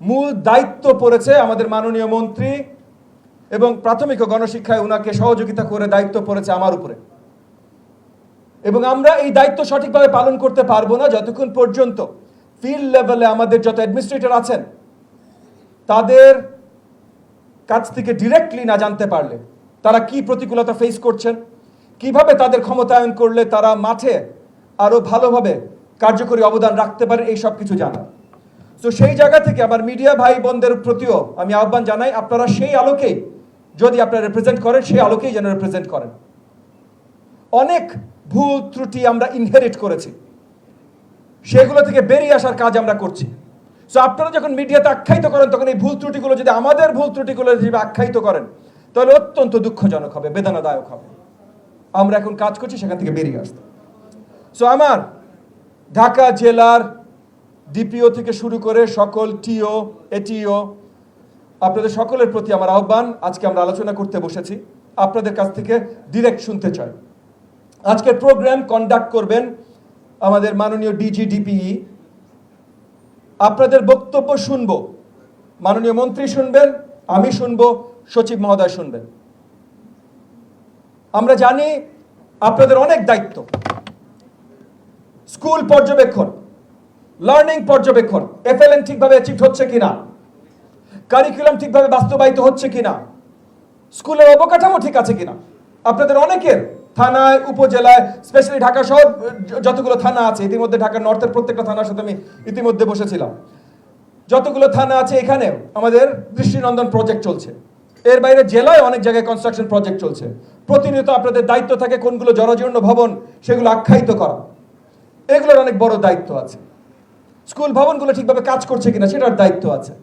মূল দায়িত্ব পড়েছে আমাদের মাননীয় মন্ত্রী এবং প্রাথমিক ও গণশিক্ষায় উনাকে সহযোগিতা করে দায়িত্ব পড়েছে আমার উপরে। এবং আমরা এই দায়িত্ব সঠিকভাবে পালন করতে পারবো না যতক্ষণ পর্যন্ত ফিল্ড লেভেলে আমাদের যত অ্যাডমিনিস্ট্রেটর আছেন তাদের কাছ থেকে ডিরেক্টলি না জানতে পারলে তারা কি প্রতিকূলতা ফেস করছেন, কিভাবে তাদের ক্ষমতায়ন করলে তারা মাঠে আরো ভালোভাবে কার্যকরী অবদান রাখতে পারে, এই সব কিছু জানা। তো সেই জায়গা থেকে আমার মিডিয়া ভাই বোনদের প্রতিও আমি আহ্বান জানাই, আপনারা সেই আলোকেই যদি আপনারা রিপ্রেজেন্ট করেন সেই আলোকেই যেন রিপ্রেজেন্ট করেন। অনেক ভুল ত্রুটি আমরা ইনহেরিট করেছি, সেগুলো থেকে বেরিয়ে আসার কাজ আমরা করছি। সো আপনারা যখন মিডিয়াতে আখ্যায়িত করেন তখন এই ভুল ত্রুটিগুলো যদি আমাদের ভুল ত্রুটিগুলো যদি আখ্যায়িত করেন তাহলে অত্যন্ত দুঃখজনক হবে, বেদনাদায়ক হবে। আমরা এখন কাজ করছি সেখান থেকে বেরিয়ে আসতে। সো আমার ঢাকা জেলার ডিপিও থেকে শুরু করে সকল টিও এটিও আপনাদের সকলের প্রতি আমার আহ্বান, আজকে আমরা আলোচনা করতে বসেছি, আপনাদের কাছ থেকে ডিরেক্ট শুনতে চাই। আজকের প্রোগ্রাম কন্ডাক্ট করবেন আমাদের মাননীয় ডিজি ডিপিই। আপনাদের বক্তব্য শুনবো, মাননীয় মন্ত্রী শুনবেন, আমি শুনবো, সচিব মহোদয় শুনবেন। আমরা জানি আপনাদের অনেক দায়িত্ব, স্কুল পর্যবেক্ষণ, লার্নিং পর্যবেক্ষণ, এফএলএন ঠিকভাবে অ্যাচিভ হচ্ছে কিনা, কারিকুলাম ঠিকভাবে বাস্তবায়িত হচ্ছে কিনা, স্কুলের অবকাঠামো ঠিক আছে কিনা। আপনাদের অনেকের থানায়, উপজেলায়, স্পেশালি ঢাকা শহর যতগুলো থানা আছে, ইতিমধ্যে ঢাকা নর্থের প্রত্যেকটা থানার সাথে আমি ইতিমধ্যে বসেছিলাম, যতগুলো থানা আছে এখানে আমাদের দৃষ্টিনন্দন প্রজেক্ট চলছে। এর বাইরে জেলায় অনেক জায়গায় কনস্ট্রাকশন প্রজেক্ট চলছে। প্রতিনিয়ত আপনাদের দায়িত্ব থাকে কোনগুলো জরাজীর্ণ ভবন সেগুলো আখ্যায়িত করা, এগুলোর অনেক বড় দায়িত্ব আছে। স্কুল ভবনগুলো ঠিকভাবে কাজ করছে কিনা সেটার দায়িত্ব আছে।